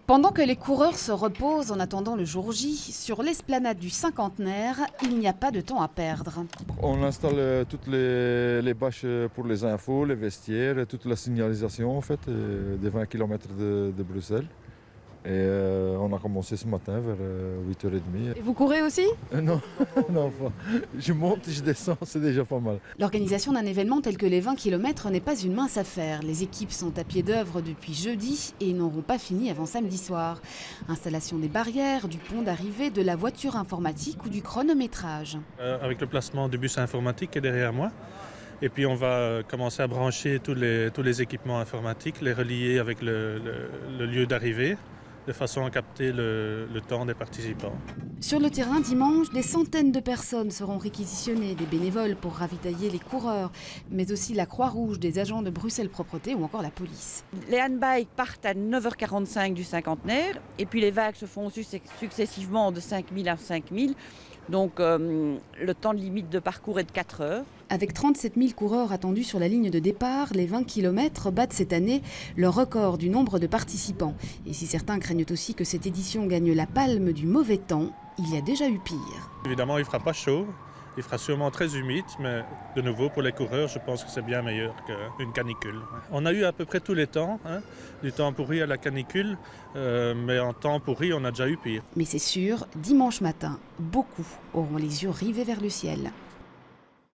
Pendant que les coureurs se reposent en attendant le jour J, sur l'esplanade du Cinquantenaire, il n'y a pas de temps à perdre. On installe toutes les bâches pour les infos, les vestiaires, et toute la signalisation en fait, des 20 km de Bruxelles. Et on a commencé ce matin vers 8h30. Et vous courez aussi? Non, non, enfin, je monte, je descends, c'est déjà pas mal. L'organisation d'un événement tel que les 20 km n'est pas une mince affaire. Les équipes sont à pied d'œuvre depuis jeudi et n'auront pas fini avant samedi soir. Installation des barrières, du pont d'arrivée, de la voiture informatique ou du chronométrage. Avec le placement du bus informatique qui est derrière moi. Et puis on va commencer à brancher tous les équipements informatiques, les relier avec le lieu d'arrivée, de façon à capter le temps des participants. Sur le terrain dimanche, des centaines de personnes seront réquisitionnées, des bénévoles pour ravitailler les coureurs, mais aussi la Croix-Rouge, des agents de Bruxelles Propreté ou encore la police. Les handbikes partent à 9h45 du Cinquantenaire et puis les vagues se font successivement de 5000 à 5000. Donc le temps limite de parcours est de 4 heures. Avec 37 000 coureurs attendus sur la ligne de départ, les 20 km battent cette année le record du nombre de participants. Et si certains craignent aussi que cette édition gagne la palme du mauvais temps, il y a déjà eu pire. Évidemment, il ne fera pas chaud, il fera sûrement très humide, mais de nouveau, pour les coureurs, je pense que c'est bien meilleur qu'une canicule. On a eu à peu près tous les temps, du temps pourri à la canicule, mais en temps pourri, on a déjà eu pire. Mais c'est sûr, dimanche matin, beaucoup auront les yeux rivés vers le ciel.